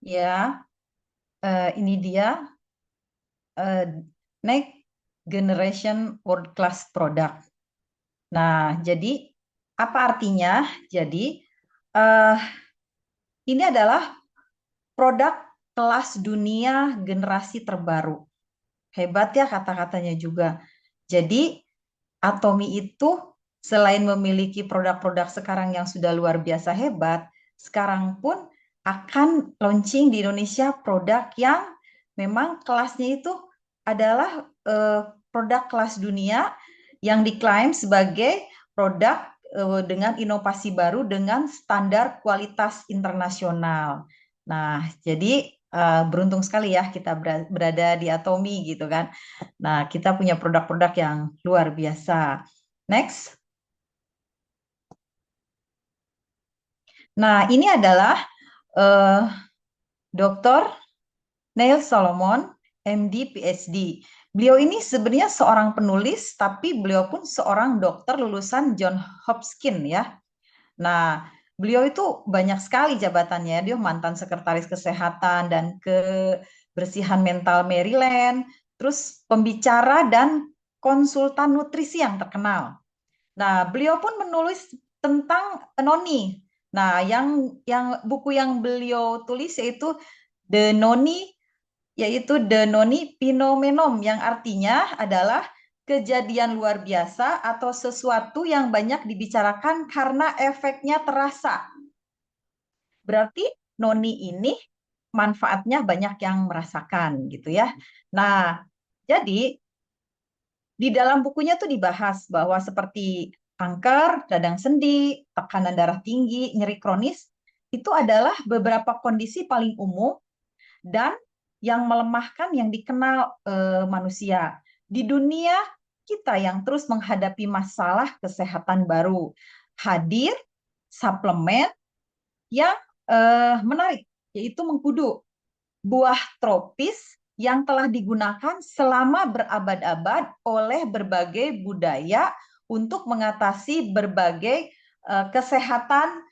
Ya, ini dia eh, next generation world class product. Nah, jadi apa artinya? Jadi eh, ini adalah produk kelas dunia generasi terbaru. Hebat ya kata-katanya juga. Jadi Atomi itu selain memiliki produk-produk sekarang yang sudah luar biasa hebat, sekarang pun akan launching di Indonesia produk yang memang kelasnya itu adalah produk kelas dunia yang diklaim sebagai produk dengan inovasi baru dengan standar kualitas internasional. Nah, jadi beruntung sekali ya kita berada di Atomi gitu kan. Nah, kita punya produk-produk yang luar biasa. Next. Nah, ini adalah eh, Dr. Neil Solomon, MD, PhD. Beliau ini sebenarnya seorang penulis, tapi beliau pun seorang dokter lulusan John Hopkins ya. Nah, beliau itu banyak sekali jabatannya. Dia mantan sekretaris kesehatan dan kebersihan mental Maryland, terus pembicara dan konsultan nutrisi yang terkenal. Nah, beliau pun menulis tentang noni. Nah, yang buku yang beliau tulis yaitu The Noni, yaitu The Noni Phenomenon, yang artinya adalah kejadian luar biasa atau sesuatu yang banyak dibicarakan karena efeknya terasa. Berarti noni ini manfaatnya banyak yang merasakan gitu ya. Nah, jadi di dalam bukunya tuh dibahas bahwa seperti kanker, radang sendi, tekanan darah tinggi, nyeri kronis, itu adalah beberapa kondisi paling umum dan yang melemahkan yang dikenal manusia. Di dunia kita yang terus menghadapi masalah kesehatan baru, hadir suplemen yang menarik, yaitu mengkudu, buah tropis yang telah digunakan selama berabad-abad oleh berbagai budaya untuk mengatasi berbagai kesehatan,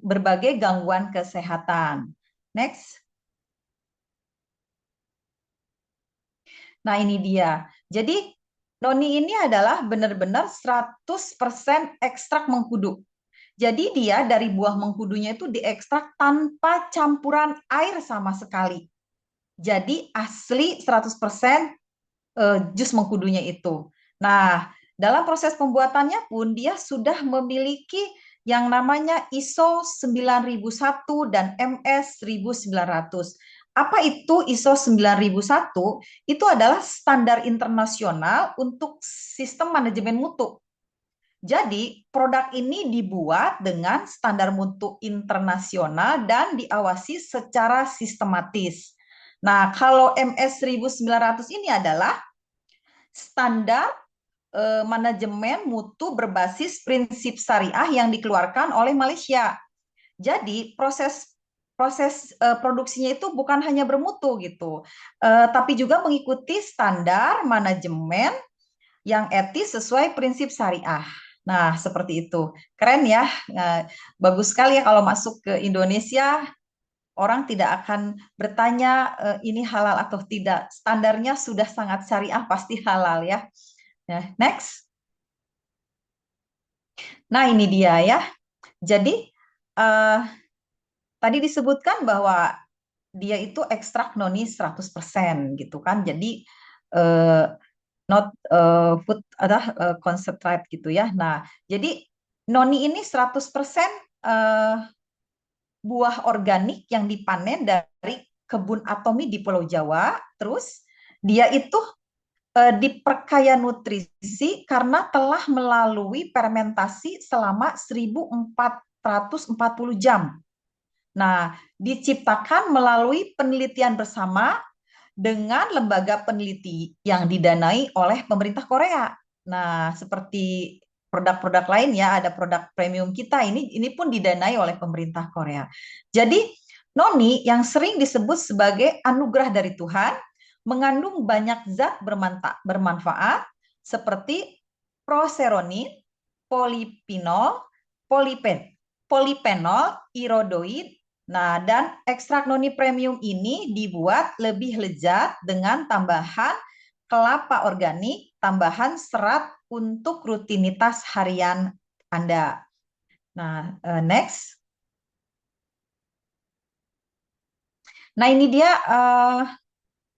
berbagai gangguan kesehatan. Next. Nah, ini dia. Jadi, noni ini adalah benar-benar 100% ekstrak mengkudu. Jadi dia dari buah mengkudunya itu diekstrak tanpa campuran air sama sekali. Jadi asli 100% jus mengkudunya itu. Nah, dalam proses pembuatannya pun dia sudah memiliki yang namanya ISO 9001 dan MS 1900. Apa itu ISO 9001? Itu adalah standar internasional untuk sistem manajemen mutu. Jadi, produk ini dibuat dengan standar mutu internasional dan diawasi secara sistematis. Nah, kalau MS 1900 ini adalah standar manajemen mutu berbasis prinsip syariah yang dikeluarkan oleh Malaysia. Jadi proses proses produksinya itu bukan hanya bermutu gitu, tapi juga mengikuti standar manajemen yang etis sesuai prinsip syariah. Nah, seperti itu. Keren ya. Bagus sekali ya kalau masuk ke Indonesia, orang tidak akan bertanya ini halal atau tidak. Standarnya sudah sangat syariah, pasti halal ya. Nah, next. Nah, ini dia ya. Jadi, eh, tadi disebutkan bahwa dia itu ekstrak noni 100% gitu kan. Jadi, eh, not food adalah concentrate gitu ya. Nah, jadi noni ini 100% eh, buah organik yang dipanen dari kebun atomi di Pulau Jawa. Terus dia itu diperkaya nutrisi karena telah melalui fermentasi selama 1440 jam. Nah, diciptakan melalui penelitian bersama dengan lembaga peneliti yang didanai oleh pemerintah Korea. Nah, seperti produk-produk lain ya, ada produk premium kita ini pun didanai oleh pemerintah Korea. Jadi, noni yang sering disebut sebagai anugerah dari Tuhan mengandung banyak zat bermanfaat seperti proseronin, polipinol, polipenol, iridoid, Nah, dan ekstrak noni premium ini dibuat lebih lezat dengan tambahan kelapa organik, tambahan serat untuk rutinitas harian Anda. Nah, next. Nah, ini dia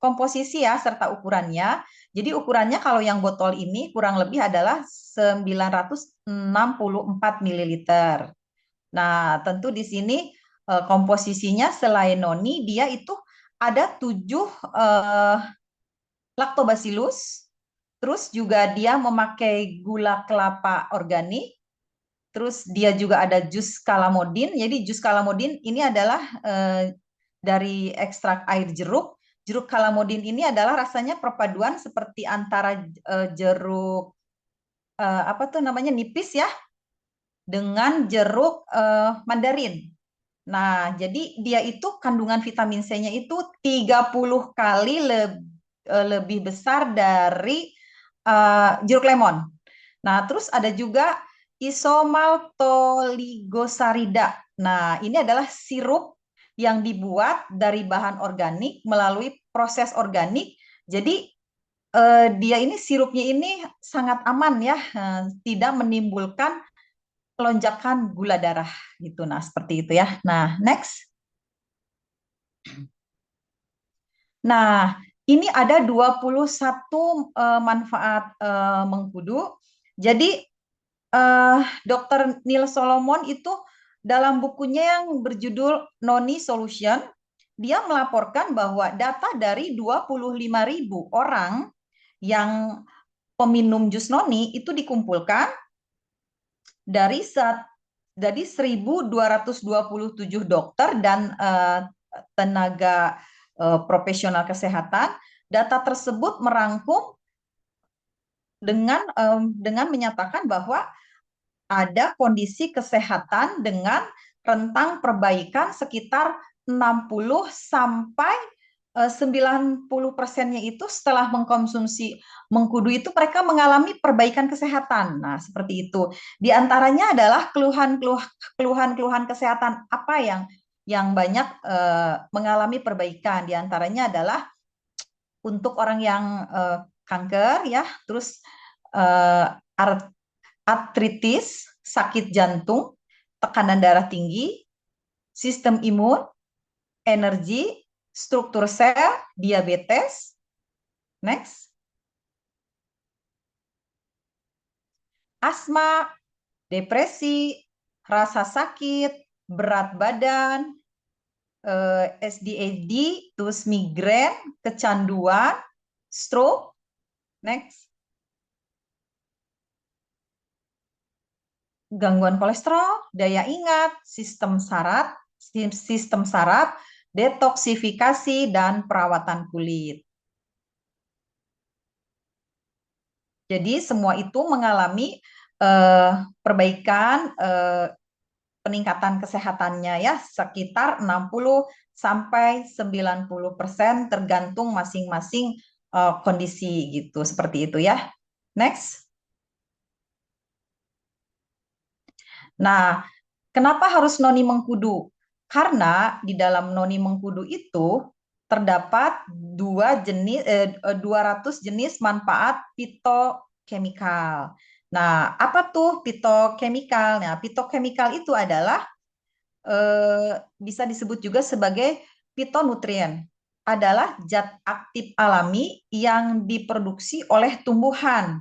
komposisi ya serta ukurannya. Jadi ukurannya kalau yang botol ini kurang lebih adalah 964 ml. Nah, tentu di sini komposisinya selain noni, dia itu ada 7 lactobacillus, terus juga dia memakai gula kelapa organik, terus dia juga ada jus calamodin. Jadi jus calamodin ini adalah dari ekstrak air jeruk. Jeruk calamodin ini adalah rasanya perpaduan seperti antara jeruk apa tuh namanya nipis ya dengan jeruk mandarin. Nah, jadi dia itu kandungan vitamin C-nya itu 30 kali lebih besar dari jeruk lemon. Nah, terus ada juga isomaltoligosarida. Nah, ini adalah sirup yang dibuat dari bahan organik melalui proses organik. Jadi dia ini sirupnya ini sangat aman ya, tidak menimbulkan lonjakan gula darah gitu. Nah, seperti itu ya. Nah, next. Nah, ini ada 21 manfaat mengkudu. Jadi eh, Dr. Neil Solomon itu dalam bukunya yang berjudul Noni Solution, dia melaporkan bahwa data dari 25.000 orang yang peminum jus noni itu dikumpulkan dari dari 1.227 dokter dan tenaga profesional kesehatan. Data tersebut merangkum dengan menyatakan bahwa ada kondisi kesehatan dengan rentang perbaikan sekitar 60 sampai 90%-nya itu setelah mengkonsumsi mengkudu itu mereka mengalami perbaikan kesehatan. Nah, seperti itu. Di antaranya adalah keluhan-keluhan kesehatan apa yang banyak mengalami perbaikan. Di antaranya adalah untuk orang yang kanker ya, terus uh, artritis, sakit jantung, tekanan darah tinggi, sistem imun, energi, struktur sel, diabetes. Next. Asma, depresi, rasa sakit, berat badan, SDAD, terus migrain, kecanduan, stroke. Next. Gangguan kolesterol, daya ingat, sistem saraf, detoksifikasi, dan perawatan kulit. Jadi semua itu mengalami perbaikan, peningkatan kesehatannya ya sekitar 60 sampai 90% tergantung masing-masing kondisi gitu, seperti itu ya. Next. Nah, kenapa harus noni mengkudu? Karena di dalam noni mengkudu itu terdapat 200 jenis manfaat fitokimikal. Nah, apa tuh fitokimikal? Nah, fitokimikal itu adalah bisa disebut juga sebagai fitonutrien. Adalah zat aktif alami yang diproduksi oleh tumbuhan.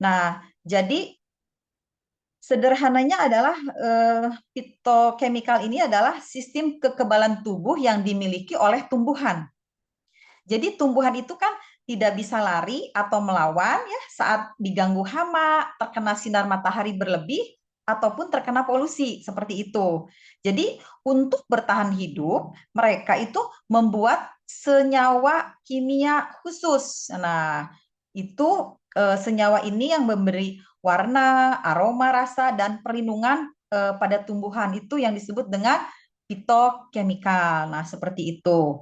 Nah, jadi sederhananya adalah fitokimikal ini adalah sistem kekebalan tubuh yang dimiliki oleh tumbuhan. Jadi tumbuhan itu kan tidak bisa lari atau melawan ya saat diganggu hama, terkena sinar matahari berlebih, ataupun terkena polusi seperti itu. Jadi untuk bertahan hidup, mereka itu membuat senyawa kimia khusus. Nah, itu senyawa ini yang memberi warna, aroma, rasa, dan perlindungan pada tumbuhan itu yang disebut dengan fitokimikal. Nah, seperti itu.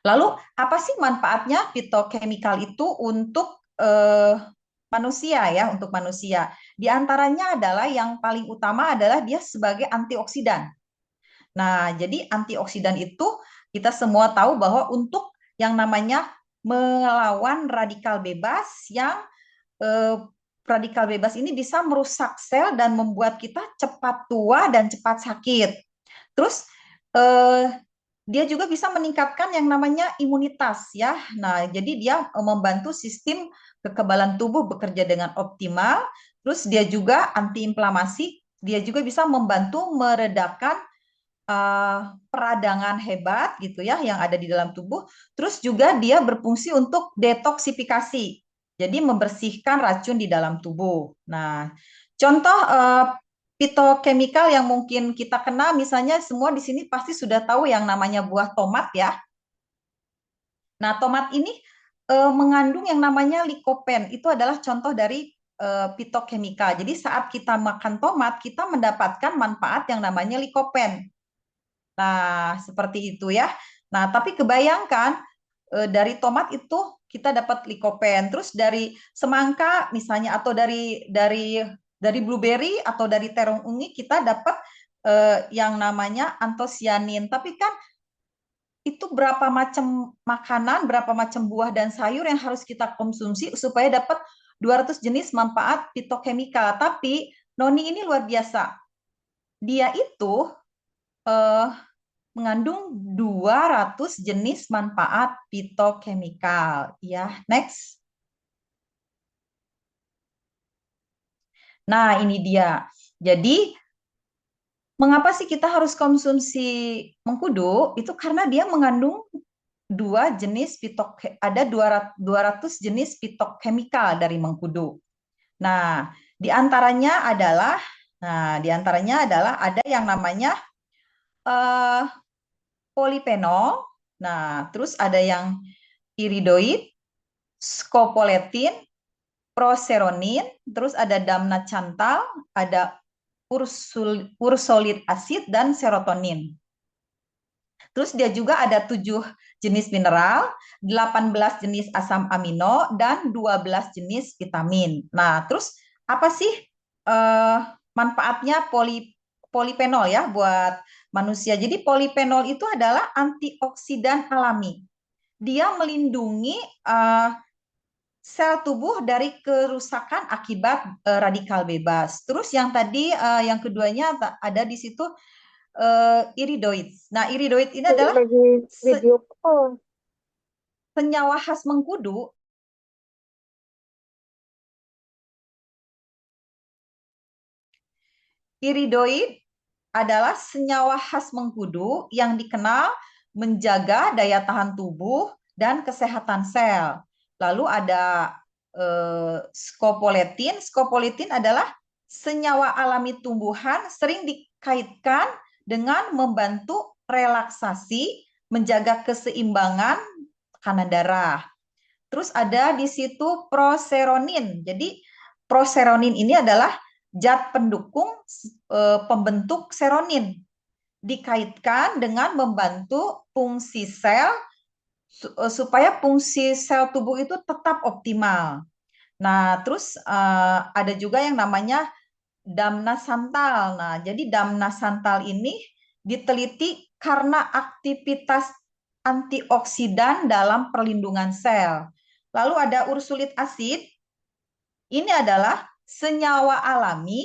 Lalu apa sih manfaatnya fitokimikal itu untuk manusia ya, untuk manusia? Di antaranya adalah yang paling utama adalah dia sebagai antioksidan. Nah, jadi antioksidan itu kita semua tahu bahwa untuk yang namanya melawan radikal bebas yang eh, radikal bebas ini bisa merusak sel dan membuat kita cepat tua dan cepat sakit. Terus eh, dia juga bisa meningkatkan yang namanya imunitas ya. Nah, jadi dia membantu sistem kekebalan tubuh bekerja dengan optimal. Terus dia juga antiinflamasi. Dia juga bisa membantu meredakan peradangan hebat gitu ya yang ada di dalam tubuh. Terus juga dia berfungsi untuk detoksifikasi. Jadi membersihkan racun di dalam tubuh. Nah, contoh fitokemikal yang mungkin kita kenal misalnya semua di sini pasti sudah tahu yang namanya buah tomat ya. Nah, tomat ini mengandung yang namanya likopen. Itu adalah contoh dari fitokemikal. Jadi saat kita makan tomat, kita mendapatkan manfaat yang namanya likopen. Nah, seperti itu ya. Nah, tapi kebayangkan dari tomat itu kita dapat likopen, terus dari semangka misalnya atau dari blueberry atau dari terong ungu kita dapat yang namanya antosianin. Tapi kan itu berapa macam makanan, berapa macam buah dan sayur yang harus kita konsumsi supaya dapat 200 jenis manfaat fitokemikal. Tapi Noni ini luar biasa. Dia itu eh, mengandung 200 jenis manfaat fitokemikal. Ya, next. Nah, ini dia. Jadi, mengapa sih kita harus konsumsi mengkudu? Itu karena dia mengandung ada 200 jenis fitokemikal dari mengkudu. Nah, di antaranya adalah ada yang namanya eh, polifenol. Nah, terus ada yang iridoid, scopoletin, proseronin, terus ada damna cantal, ada ursolid acid, dan serotonin. Terus dia juga ada 7 jenis mineral, 18 jenis asam amino, dan 12 jenis vitamin. Nah, terus apa sih manfaatnya polifenol ya buat manusia? Jadi polifenol itu adalah antioksidan alami. Dia melindungi sel tubuh dari kerusakan akibat radikal bebas. Terus yang tadi yang keduanya ada di situ iridoid. Nah, iridoid ini adalah Lagi video call. senyawa khas mengkudu. Iridoid adalah senyawa khas mengkudu yang dikenal menjaga daya tahan tubuh dan kesehatan sel. Lalu ada scopoletin. Scopoletin adalah senyawa alami tumbuhan sering dikaitkan dengan membantu relaksasi, menjaga keseimbangan tekanan darah. Terus ada di situ proseronin. Jadi proseronin ini adalah zat pendukung pembentuk seronin, dikaitkan dengan membantu fungsi sel supaya fungsi sel tubuh itu tetap optimal. Nah, terus ada juga yang namanya damna santal. Nah, jadi damna santal ini diteliti karena aktivitas antioksidan dalam perlindungan sel. Lalu ada ursulit asid. Ini adalah senyawa alami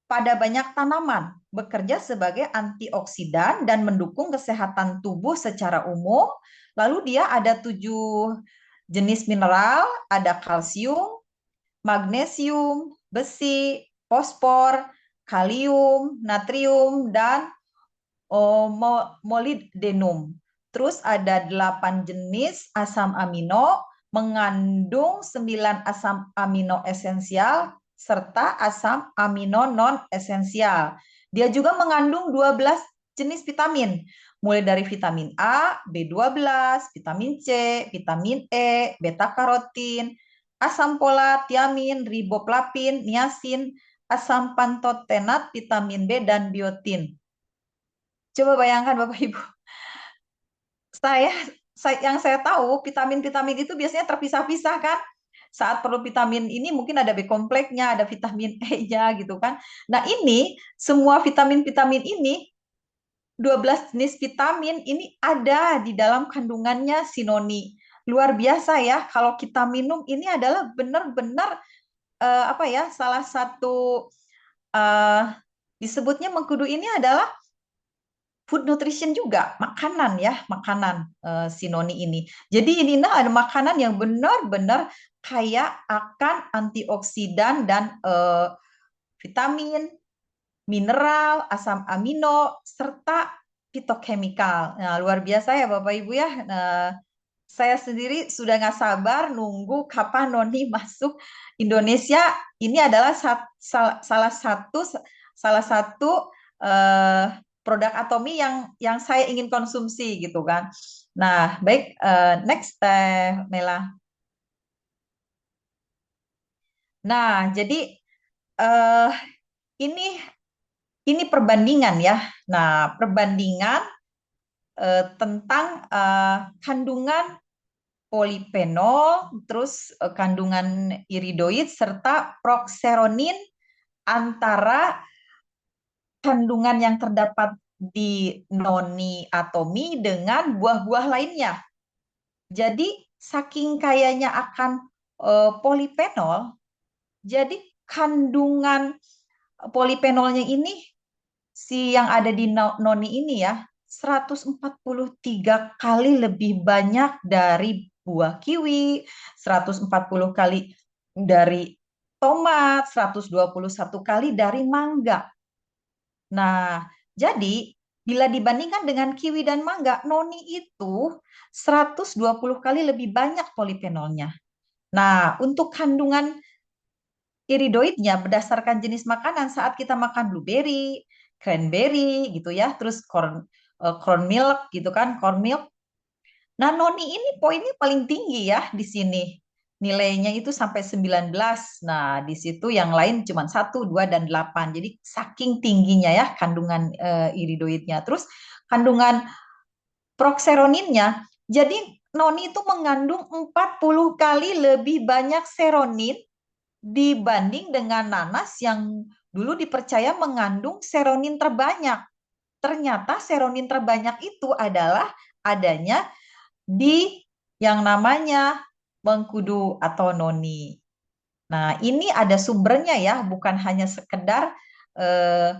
pada banyak tanaman, bekerja sebagai antioksidan dan mendukung kesehatan tubuh secara umum. Lalu dia ada 7 jenis mineral, ada kalsium, magnesium, besi, fosfor, kalium, natrium, dan molybdenum. Terus ada 8 jenis asam amino, mengandung 9 asam amino esensial, serta asam amino non esensial. Dia juga mengandung 12 jenis vitamin, mulai dari vitamin A, B12, vitamin C, vitamin E, beta karotin, asam folat, tiamin, riboflavin, niacin, asam pantotenat, vitamin B, dan biotin. Coba bayangkan Bapak Ibu, saya, yang saya tahu vitamin-vitamin itu biasanya terpisah-pisah kan. Saat perlu vitamin ini mungkin ada B kompleksnya, ada vitamin E-nya gitu kan. Nah, ini semua vitamin-vitamin ini 12 jenis vitamin ini ada di dalam kandungannya si noni. Luar biasa ya, kalau kita minum ini adalah benar-benar apa ya, salah satu eh, disebutnya mengkudu ini adalah food nutrition juga, makanan ya, makanan si noni ini. Jadi ini ada makanan yang benar-benar kaya akan antioksidan dan vitamin, mineral, asam amino, serta fitokemikal. Nah, luar biasa ya Bapak Ibu ya. Nah, saya sendiri sudah nggak sabar nunggu kapan Noni masuk Indonesia. Ini adalah salah satu eh, produk Atomi yang saya ingin konsumsi gitu kan. Nah, baik, next Mela. Nah, jadi eh, ini ini perbandingan ya. Nah, perbandingan tentang kandungan polifenol, terus kandungan iridoid serta prokseronin antara kandungan yang terdapat di noni atomi dengan buah-buah lainnya. Jadi saking kayanya akan polifenol, jadi kandungan polifenolnya ini si yang ada di noni ini ya 143 kali lebih banyak dari buah kiwi, 140 kali dari tomat, 121 kali dari mangga. Nah, jadi bila dibandingkan dengan kiwi dan mangga, noni itu 120 kali lebih banyak polifenolnya. Nah, untuk kandungan iridoidnya berdasarkan jenis makanan saat kita makan blueberry, cranberry gitu ya, terus corn milk gitu kan, corn milk. Nah, noni ini poinnya paling tinggi ya di sini. Nilainya itu sampai 19. Nah, di situ yang lain cuma 1, 2, dan 8. Jadi saking tingginya ya kandungan iridoidnya. Terus kandungan prokseroninnya, jadi noni itu mengandung 40 kali lebih banyak seronin dibanding dengan nanas yang dulu dipercaya mengandung seronin terbanyak. Ternyata seronin terbanyak itu adalah adanya di yang namanya mengkudu atau noni. Nah, ini ada sumbernya ya, bukan hanya sekedar eh,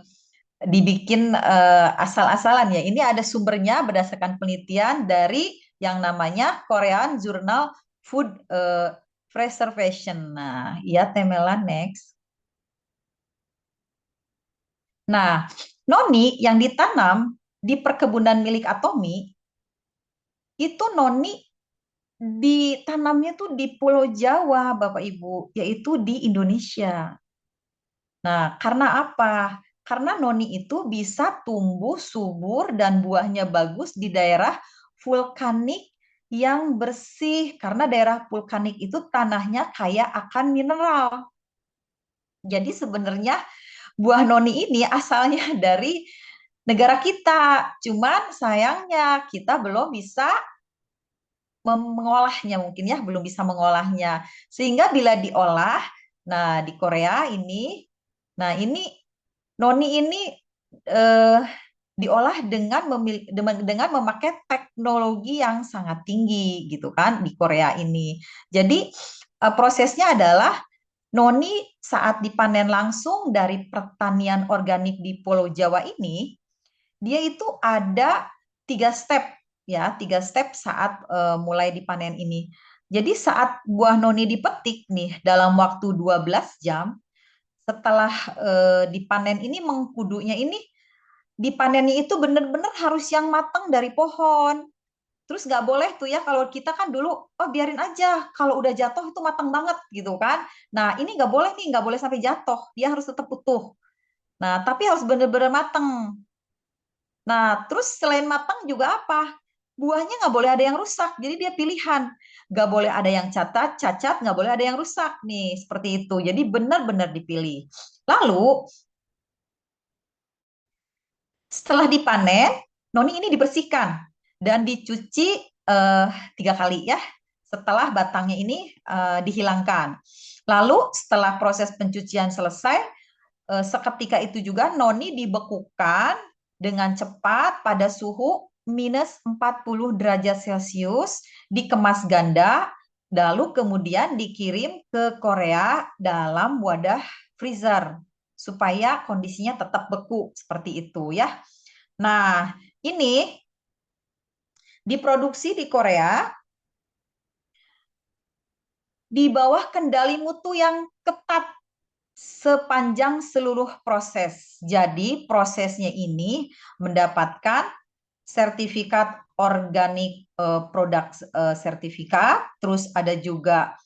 dibikin asal-asalan ya. Ini ada sumbernya berdasarkan penelitian dari yang namanya Korean Journal Food Preservation. Nah, ya Temela next. Nah, noni yang ditanam di perkebunan milik Atomi itu noni ditanamnya tuh di Pulau Jawa, Bapak Ibu, yaitu di Indonesia. Nah, karena apa? Karena noni itu bisa tumbuh subur dan buahnya bagus di daerah vulkanik yang bersih. Karena daerah vulkanik itu tanahnya kaya akan mineral. Jadi sebenarnya buah noni ini asalnya dari negara kita. Cuman sayangnya kita belum bisa mengolahnya mungkin ya, belum bisa mengolahnya. Sehingga bila diolah, nah di Korea ini, nah ini noni ini eh, diolah dengan memakai teknologi yang sangat tinggi gitu kan di Korea ini. Jadi prosesnya adalah noni saat dipanen langsung dari pertanian organik di Pulau Jawa ini, dia itu ada 3 step ya, 3 step saat mulai dipanen ini. Jadi saat buah noni dipetik nih dalam waktu 12 jam setelah dipanen ini mengkudunya ini dipanennya itu benar-benar harus yang matang dari pohon. Terus nggak boleh tuh ya kalau kita kan dulu oh biarin aja kalau udah jatuh itu matang banget gitu kan. Nah ini nggak boleh nih, nggak boleh sampai jatuh, dia harus tetap utuh. Nah tapi harus benar-benar matang. Nah, terus selain matang juga apa? Buahnya nggak boleh ada yang rusak. Jadi dia pilihan. Nggak boleh ada yang cacat, nggak boleh ada yang rusak nih. Seperti itu. Jadi benar-benar dipilih. Lalu, setelah dipanen, noni ini dibersihkan dan dicuci 3 kali ya. Setelah batangnya ini dihilangkan. Lalu setelah proses pencucian selesai, seketika itu juga noni dibekukan dengan cepat pada suhu minus 40 derajat Celcius, dikemas ganda, lalu kemudian dikirim ke Korea dalam wadah freezer supaya kondisinya tetap beku seperti itu ya. Nah, ini diproduksi di Korea di bawah kendali mutu yang ketat sepanjang seluruh proses. Jadi prosesnya ini mendapatkan sertifikat organik produk sertifikat, terus ada juga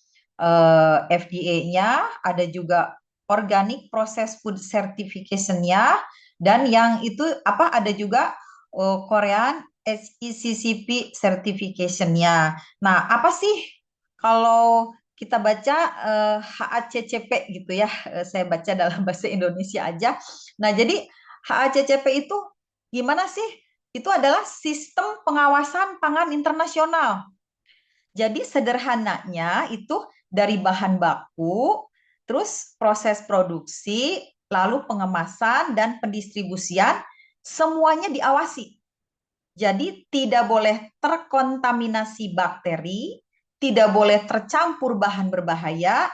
FDA-nya, ada juga organic process food certification-nya, dan yang itu apa ada juga Korean HECCP certification-nya. Nah, apa sih kalau kita baca HACCP gitu ya, saya baca dalam bahasa Indonesia aja. Nah, jadi HACCP itu gimana sih? Itu adalah sistem pengawasan pangan internasional. Jadi sederhananya itu dari bahan baku, terus proses produksi, lalu pengemasan dan pendistribusian, semuanya diawasi. Jadi tidak boleh terkontaminasi bakteri, tidak boleh tercampur bahan berbahaya,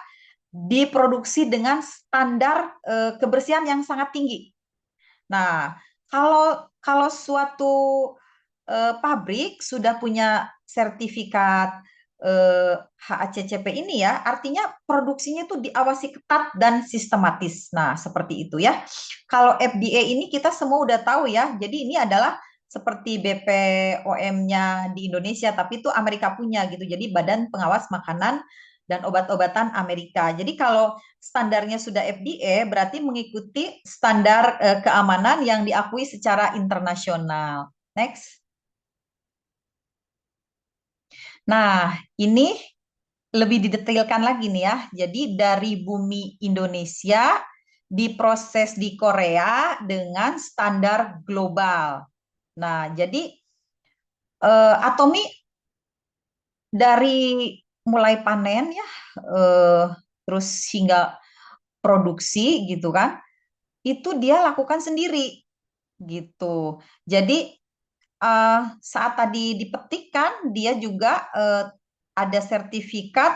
diproduksi dengan standar kebersihan yang sangat tinggi. Nah, kalau suatu pabrik sudah punya sertifikat HACCP ini ya, artinya produksinya itu diawasi ketat dan sistematis. Nah, seperti itu ya. Kalau FDA ini kita semua udah tahu ya, jadi ini adalah seperti BPOM-nya di Indonesia, tapi itu Amerika punya gitu. Jadi Badan Pengawas Makanan dan Obat-obatan Amerika. Jadi kalau standarnya sudah FDA, berarti mengikuti standar keamanan yang diakui secara internasional. Next. Nah, ini lebih didetailkan lagi nih ya. Jadi dari bumi Indonesia diproses di Korea dengan standar global. Nah, jadi Atomi dari mulai panen ya, terus hingga produksi gitu kan, itu dia lakukan sendiri gitu. Jadi saat tadi dipetikkan dia juga ada sertifikat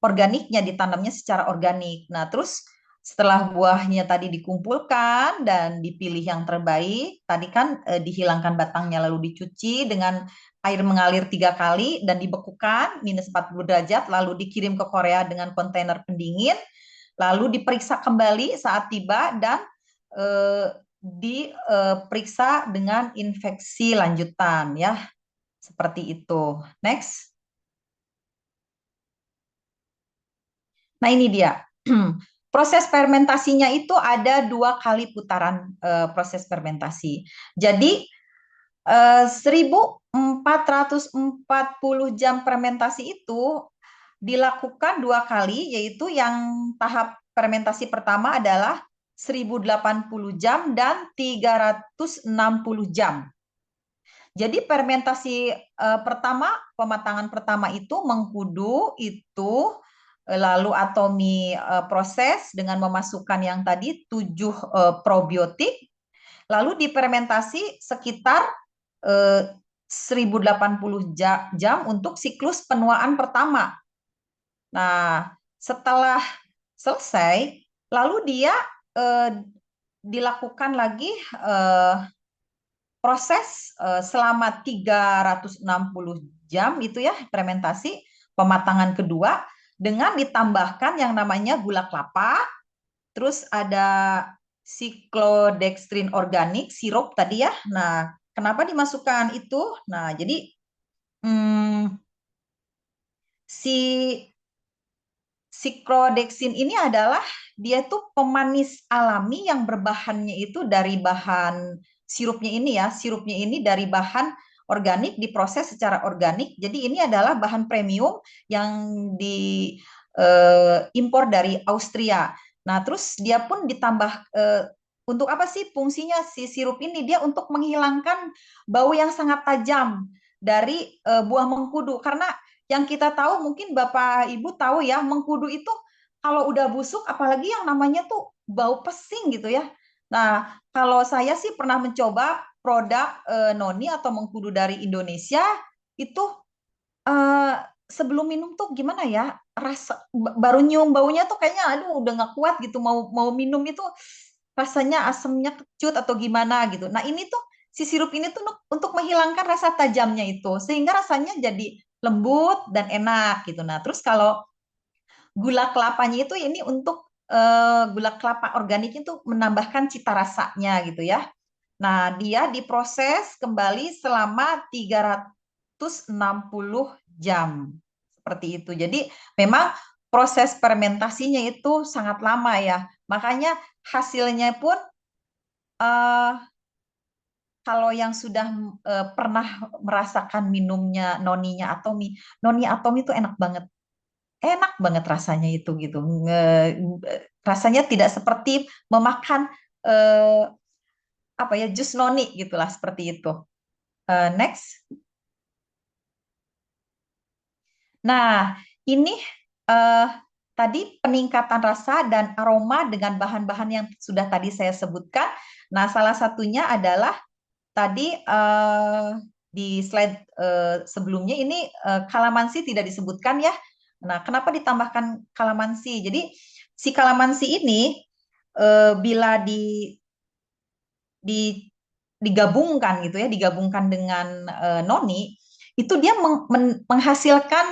organiknya, ditanamnya secara organik. Nah, terus setelah buahnya tadi dikumpulkan dan dipilih yang terbaik, tadi kan dihilangkan batangnya lalu dicuci dengan air mengalir 3 kali dan dibekukan minus 40 derajat, lalu dikirim ke Korea dengan kontainer pendingin, lalu diperiksa kembali saat tiba dan diperiksa dengan infeksi lanjutan ya, seperti itu. Next. Nah, ini dia. Proses fermentasinya itu ada 2 kali putaran proses fermentasi. Jadi 1440 jam fermentasi itu dilakukan 2 kali, yaitu yang tahap fermentasi pertama adalah 1080 jam dan 360 jam. Jadi fermentasi pertama, pematangan pertama itu mengkudu itu lalu Atomi proses dengan memasukkan yang tadi 7 probiotik, lalu difermentasi sekitar 1080 jam untuk siklus penuaan pertama. Nah, setelah selesai, lalu dia dilakukan lagi proses selama 360 jam itu ya, fermentasi pematangan kedua dengan ditambahkan yang namanya gula kelapa, terus ada siklodextrin organik, sirup tadi ya. Nah, kenapa dimasukkan itu? Nah, jadi si siklodextrin ini adalah dia tuh pemanis alami yang berbahannya itu dari bahan sirupnya ini ya. Sirupnya ini dari bahan organik, diproses secara organik. Jadi ini adalah bahan premium yang diimpor dari Austria. Nah, terus dia pun ditambah untuk apa sih fungsinya si sirup ini? Dia untuk menghilangkan bau yang sangat tajam dari buah mengkudu. Karena yang kita tahu mungkin Bapak Ibu tahu ya, mengkudu itu kalau udah busuk apalagi yang namanya tuh bau pesing gitu ya. Nah, kalau saya sih pernah mencoba produk noni atau mengkudu dari Indonesia itu eh, sebelum minum tuh gimana ya, baru nyium baunya tuh kayaknya aduh udah nggak kuat gitu, mau mau minum itu rasanya asemnya kecut atau gimana gitu. Nah ini tuh si sirup ini tuh untuk menghilangkan rasa tajamnya itu sehingga rasanya jadi lembut dan enak gitu. Nah terus kalau gula kelapanya itu ini untuk gula kelapa organik itu menambahkan cita rasanya gitu ya. Nah, dia diproses kembali selama 360 jam. Seperti itu. Jadi memang proses fermentasinya itu sangat lama ya. Makanya hasilnya pun eh, kalau yang sudah pernah merasakan minumnya noninya Atomi, noni Atomi itu enak banget. Enak banget rasanya itu gitu. Rasanya tidak seperti memakan eh, apa ya, jus noni gitulah, seperti itu. Next. Nah, ini eh, tadi peningkatan rasa dan aroma dengan bahan-bahan yang sudah tadi saya sebutkan. Nah, salah satunya adalah tadi di slide sebelumnya ini kalamansi tidak disebutkan ya. Nah, kenapa ditambahkan kalamansi? Jadi si kalamansi ini bila di digabungkan gitu ya, digabungkan dengan noni, itu dia menghasilkan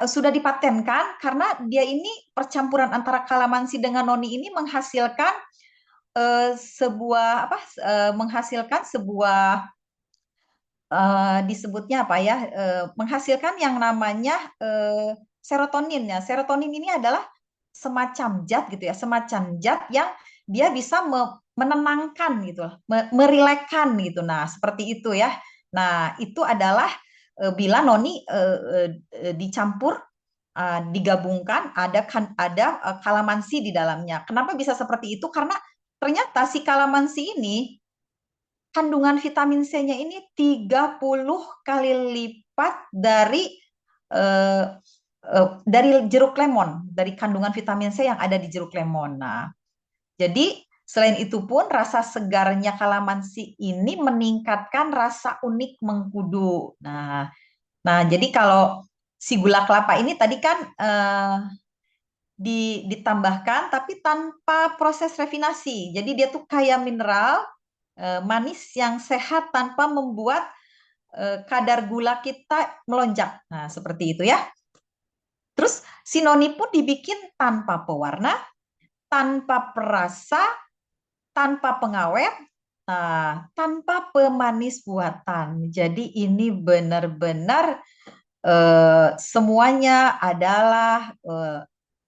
sudah dipatenkan karena dia ini percampuran antara kalamansi dengan noni ini menghasilkan sebuah apa, menghasilkan sebuah disebutnya apa ya, menghasilkan yang namanya serotonin ya. Serotonin ini adalah semacam zat gitu ya, semacam zat yang dia bisa menenangkan gitu, merilekkan gitu. Nah, seperti itu ya. Nah, itu adalah bila noni dicampur, digabungkan, ada kalamansi di dalamnya. Kenapa bisa seperti itu? Karena ternyata si kalamansi ini kandungan vitamin C-nya ini 30 kali lipat eh, dari jeruk lemon, dari kandungan vitamin C yang ada di jeruk lemon. Nah, jadi selain itu pun rasa segarnya kalamansi ini meningkatkan rasa unik mengkudu. Nah, jadi kalau si gula kelapa ini tadi kan ditambahkan tapi tanpa proses refinasi. Jadi dia tuh kaya mineral, manis yang sehat tanpa membuat kadar gula kita melonjak. Nah, seperti itu ya. Terus si noni pun dibikin tanpa pewarna, tanpa perasa, tanpa pengawet, tanpa pemanis buatan. Jadi ini benar-benar semuanya adalah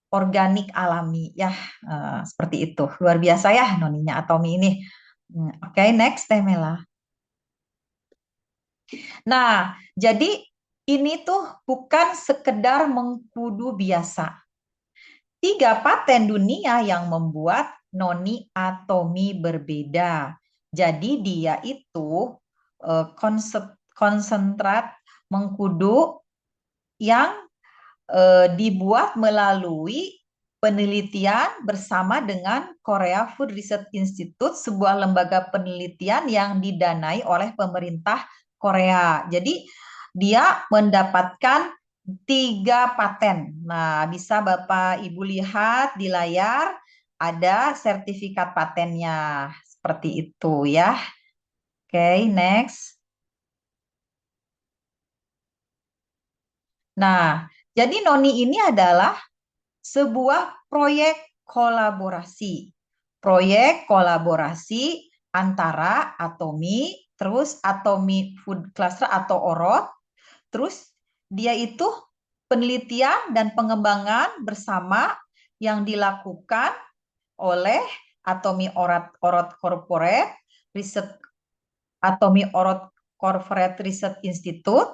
organik alami ya. Seperti itu. Luar biasa ya noninya Atomi ini. Oke, next Temela. Nah, jadi ini tuh bukan sekedar mengkudu biasa. 3 paten dunia yang membuat noni atomi berbeda. Jadi dia itu konsentrat mengkudu yang dibuat melalui penelitian bersama dengan Korea Food Research Institute, sebuah lembaga penelitian yang didanai oleh pemerintah Korea. Jadi dia mendapatkan 3 paten. Nah, bisa Bapak Ibu lihat di layar ada sertifikat patennya seperti itu ya. Oke, next. Nah, jadi noni ini adalah sebuah proyek kolaborasi. Proyek kolaborasi antara Atomi, terus Atomi Food Cluster atau OROT, terus dia itu penelitian dan pengembangan bersama yang dilakukan oleh Atomi Orot Corporate Research, Atomi Orot Corporate Research Institute,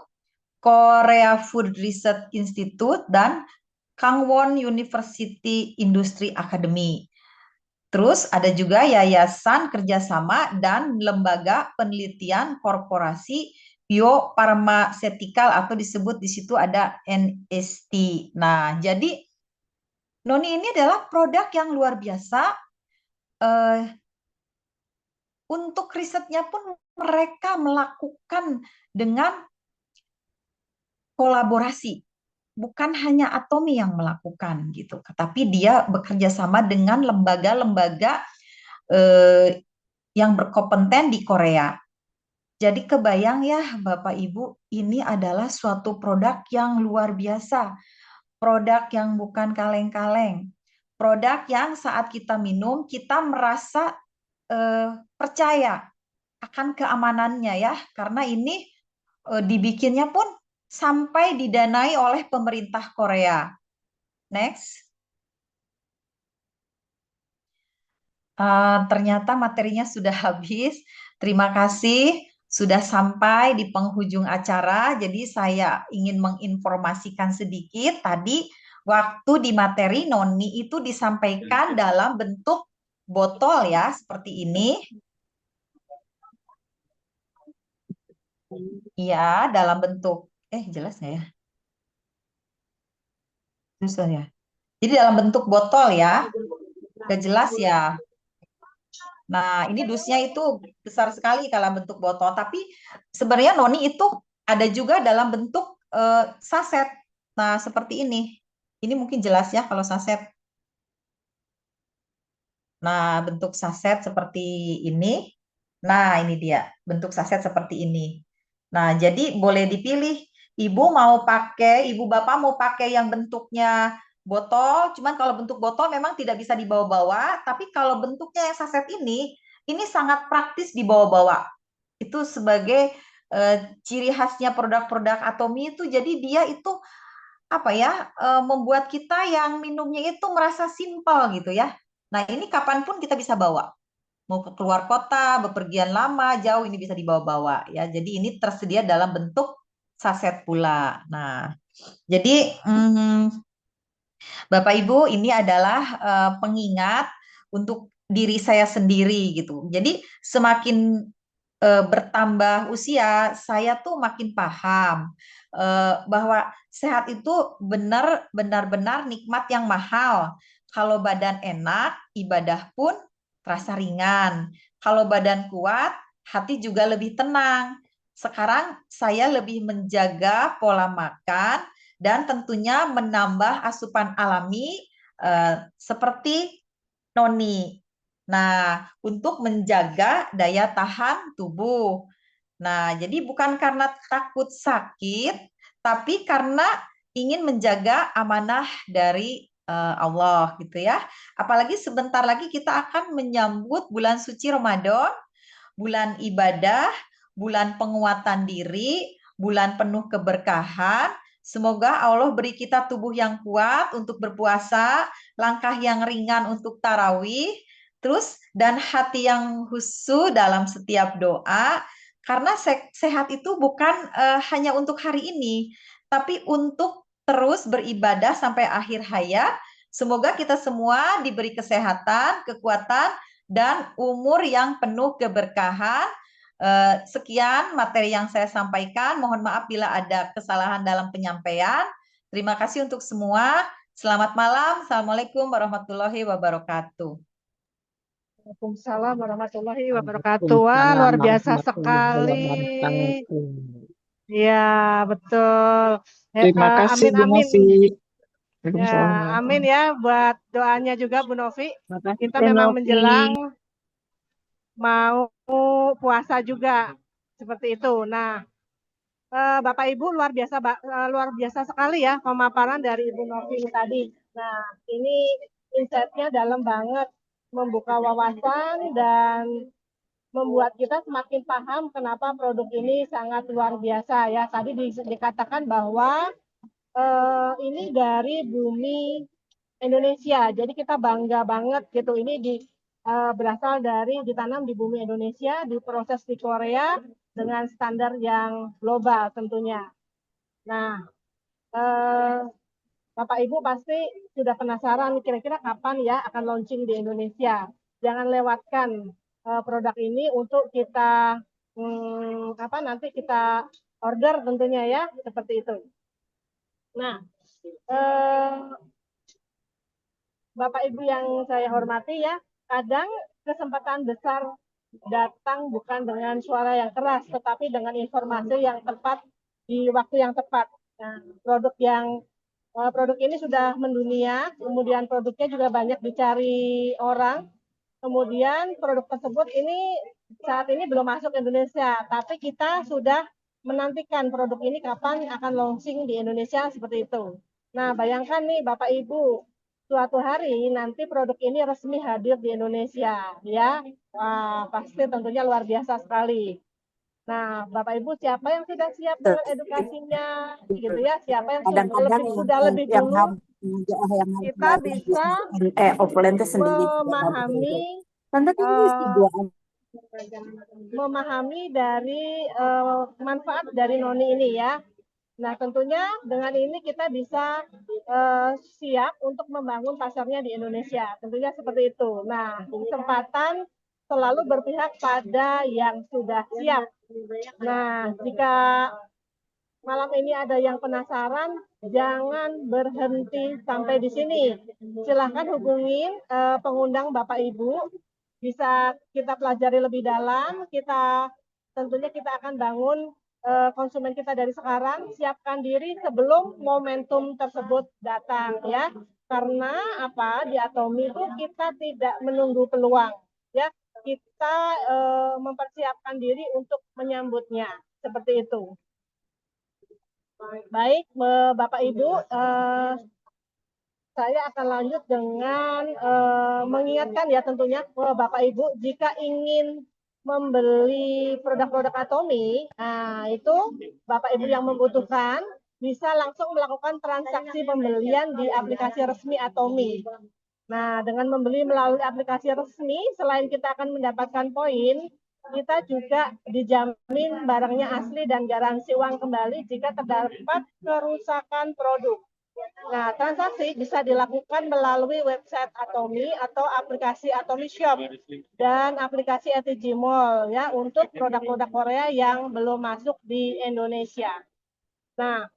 Korea Food Research Institute, dan Kangwon University Industry Academy. Terus ada juga yayasan kerjasama dan lembaga penelitian korporasi biofarmasetikal atau disebut di situ ada NST. Nah, jadi noni ini adalah produk yang luar biasa, eh, untuk risetnya pun mereka melakukan dengan kolaborasi. Bukan hanya Atomi yang melakukan gitu, tapi dia bekerja sama dengan lembaga-lembaga eh, yang berkompeten di Korea. Jadi kebayang ya Bapak Ibu, ini adalah suatu produk yang luar biasa, produk yang bukan kaleng-kaleng, produk yang saat kita minum kita merasa percaya akan keamanannya ya, karena ini dibikinnya pun sampai didanai oleh pemerintah Korea. Next. Ternyata materinya sudah habis. Terima kasih sudah sampai di penghujung acara. Jadi saya ingin menginformasikan sedikit. Tadi waktu di materi Noni itu disampaikan dalam bentuk botol ya, seperti ini. Iya, dalam bentuk. Jelas nggak ya? Susah ya. Jadi dalam bentuk botol ya. Gak jelas ya. Nah, ini dusnya itu besar sekali kalau bentuk botol, tapi sebenarnya noni itu ada juga dalam bentuk saset. Nah, seperti ini. Ini mungkin jelas ya kalau saset. Nah, bentuk saset seperti ini. Nah, ini dia, bentuk saset seperti ini. Nah, jadi boleh dipilih. Ibu bapak mau pakai yang bentuknya botol, cuman kalau bentuk botol memang tidak bisa dibawa-bawa, tapi kalau bentuknya yang saset ini sangat praktis dibawa-bawa. Itu sebagai ciri khasnya produk-produk Atomi itu, jadi dia itu apa ya, membuat kita yang minumnya itu merasa simpel gitu ya. Nah, ini kapanpun kita bisa bawa. Mau ke keluar kota, bepergian lama, jauh ini bisa dibawa-bawa ya. Jadi ini tersedia dalam bentuk saset pula. Nah, jadi Bapak Ibu ini adalah pengingat untuk diri saya sendiri gitu. Jadi semakin bertambah usia, saya tuh makin paham bahwa sehat itu benar-benar nikmat yang mahal. Kalau badan enak, ibadah pun terasa ringan. Kalau badan kuat, hati juga lebih tenang. Sekarang saya lebih menjaga pola makan dan tentunya menambah asupan alami seperti noni. Nah, untuk menjaga daya tahan tubuh. Nah, jadi bukan karena takut sakit, tapi karena ingin menjaga amanah dari Allah gitu ya. Apalagi sebentar lagi kita akan menyambut bulan suci Ramadan, bulan ibadah, bulan penguatan diri, bulan penuh keberkahan. Semoga Allah beri kita tubuh yang kuat untuk berpuasa, langkah yang ringan untuk tarawih, terus dan hati yang khusyuk dalam setiap doa. Karena sehat itu bukan hanya untuk hari ini, tapi untuk terus beribadah sampai akhir hayat. Semoga kita semua diberi kesehatan, kekuatan, dan umur yang penuh keberkahan. Sekian materi yang saya sampaikan. Mohon maaf bila ada kesalahan dalam penyampaian. Terima kasih untuk semua. Selamat malam. Assalamualaikum warahmatullahi wabarakatuh. Waalaikumsalam warahmatullahi wabarakatuh. Wah, Waalaikumsalam luar biasa warahmatullahi sekali. wabarakatuh. Ya, betul. Terima kasih Amin, Bu amin. Novi. Ya, Waalaikumsalam. amin ya buat doanya juga Bu Novi. Terima kasih Kita Teh memang Novi. menjelang mau puasa juga. Seperti itu. Nah, Bapak Ibu luar biasa sekali ya pemaparan dari Ibu Novi tadi. Nah, ini insight-nya dalam banget, membuka wawasan dan membuat kita semakin paham kenapa produk ini sangat luar biasa ya. Tadi dikatakan bahwa ini dari bumi Indonesia, jadi kita bangga banget gitu. Ini berasal dari ditanam di bumi Indonesia, diproses di Korea dengan standar yang global tentunya. Nah, eh, Bapak Ibu pasti sudah penasaran kira-kira kapan ya akan launching di Indonesia. Jangan lewatkan produk ini untuk kita nanti kita order tentunya ya seperti itu. Nah, eh, Bapak Ibu yang saya hormati ya, kadang kesempatan besar datang bukan dengan suara yang keras, tetapi dengan informasi yang tepat di waktu yang tepat. Nah, produk ini sudah mendunia, kemudian produknya juga banyak dicari orang. Kemudian produk tersebut ini saat ini belum masuk ke Indonesia, tapi kita sudah menantikan produk ini kapan akan launching di Indonesia seperti itu. Nah, bayangkan nih Bapak Ibu, suatu hari nanti produk ini resmi hadir di Indonesia, ya. Wah, pasti tentunya luar biasa sekali. Nah, Bapak Ibu siapa yang sudah siap dengan edukasinya, gitu ya? Siapa yang Kadang-kadang sudah lebih yang dulu harus yang harus kita bisa offline itu sendiri juga nggak memahami boleh. Tante kan mesti uh, dua. memahami dari manfaat dari noni ini ya. Nah, tentunya dengan ini kita bisa siap untuk membangun pasarnya di Indonesia. Tentunya seperti itu. Nah, kesempatan selalu berpihak pada yang sudah siap. Nah, jika malam ini ada yang penasaran, jangan berhenti sampai di sini. Silahkan hubungin pengundang Bapak Ibu, bisa kita pelajari lebih dalam. Tentunya kita akan bangun konsumen kita dari sekarang. Siapkan diri sebelum momentum tersebut datang, ya. Karena apa? Di Atomi itu kita tidak menunggu peluang, ya. Kita mempersiapkan diri untuk menyambutnya, seperti itu. Baik, Bapak Ibu, saya akan lanjut dengan mengingatkan ya tentunya Bapak Ibu, jika ingin membeli produk-produk Atomi, nah itu Bapak Ibu yang membutuhkan bisa langsung melakukan transaksi pembelian di aplikasi resmi Atomi. Nah, dengan membeli melalui aplikasi resmi, selain kita akan mendapatkan poin, kita juga dijamin barangnya asli dan garansi uang kembali jika terdapat kerusakan produk. Nah, transaksi bisa dilakukan melalui website Atomi atau aplikasi Atomi Shop dan aplikasi ATG Mall ya untuk produk-produk Korea yang belum masuk di Indonesia. Nah,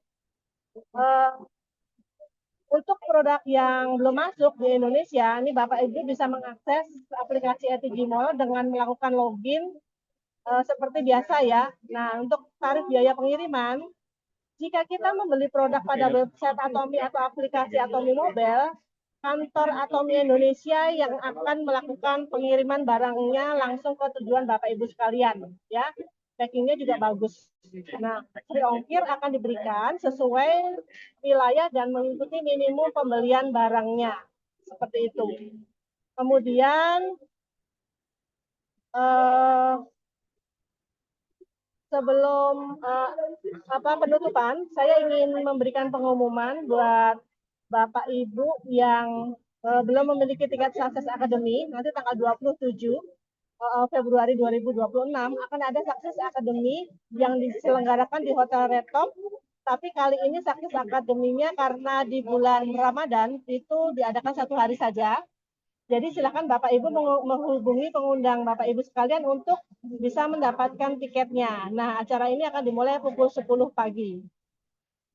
untuk produk yang belum masuk di Indonesia, ini Bapak Ibu bisa mengakses aplikasi ATG Mall dengan melakukan login seperti biasa ya. Nah, untuk tarif biaya pengiriman, jika kita membeli produk pada website Atomi atau aplikasi Atomi Mobile, kantor Atomi Indonesia yang akan melakukan pengiriman barangnya langsung ke tujuan Bapak Ibu sekalian, ya. Packingnya juga bagus. Nah, free ongkir akan diberikan sesuai wilayah dan mengikuti minimum pembelian barangnya, seperti itu. Kemudian sebelum penutupan, saya ingin memberikan pengumuman buat Bapak Ibu yang belum memiliki tiket Success Academy. Nanti tanggal 27 Februari 2026 akan ada Success Academy yang diselenggarakan di Hotel Red Top. Tapi kali ini Success Academy-nya karena di bulan Ramadan itu diadakan 1 hari saja. Jadi silakan Bapak Ibu menghubungi pengundang Bapak Ibu sekalian untuk bisa mendapatkan tiketnya. Nah, acara ini akan dimulai pukul 10 pagi.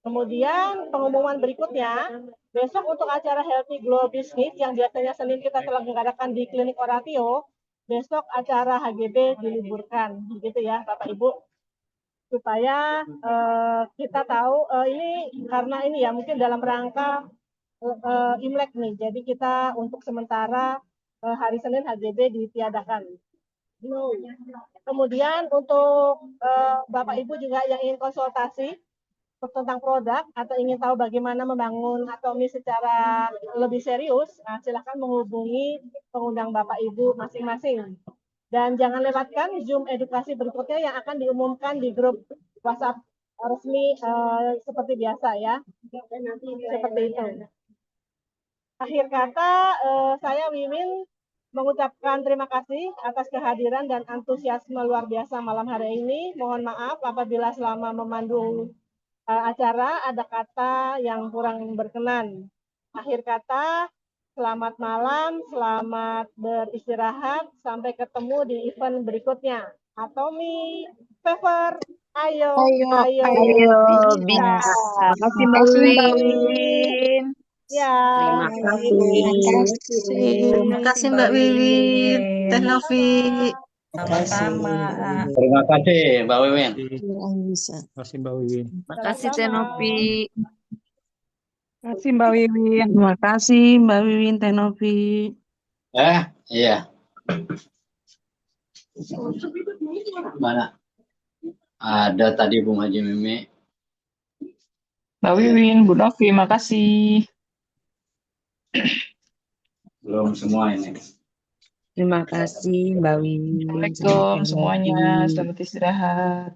Kemudian pengumuman berikutnya, besok untuk acara Healthy Glow Business yang biasanya Senin kita selenggarakan di Klinik Oratio, besok acara HGB diliburkan, gitu ya Bapak Ibu. Supaya kita tahu ini karena ini ya mungkin dalam rangka Imlek nih. Jadi kita untuk sementara hari Senin HGB ditiadakan. Kemudian untuk Bapak Ibu juga yang ingin konsultasi tentang produk atau ingin tahu bagaimana membangun Atomi secara lebih serius, nah, silahkan menghubungi pengundang Bapak Ibu masing-masing. Dan jangan lewatkan Zoom edukasi berikutnya yang akan diumumkan di grup WhatsApp resmi seperti biasa ya. Seperti itu. Akhir kata, saya Wiwin mengucapkan terima kasih atas kehadiran dan antusiasme luar biasa malam hari ini. Mohon maaf apabila selama memandu acara ada kata yang kurang berkenan. Akhir kata, selamat malam, selamat beristirahat, sampai ketemu di event berikutnya. Atomi, Fever, ayo, ayo, Ayo, bisa. bisa. Makasih Terima Mbak kasih, Mbak Win. Win. Ya, Terima kasih. Terima kasih, Mbak Wiwin. Teh Novi. Sama-sama. Terima kasih, Mbak Wiwin. Terima kasih Mbak Wiwin. Makasih Sama-sama. Tenopi. Terima kasih Mbak Wiwin. Terima kasih Mbak Wiwin Tenopi. Iya. Mana? Ada tadi Bung Haji Mimi. Mbak Wiwin, Bu Novi, makasih. Belum semua ini. Terima kasih Mbak Wiwin. Assalamualaikum semuanya. Selamat istirahat.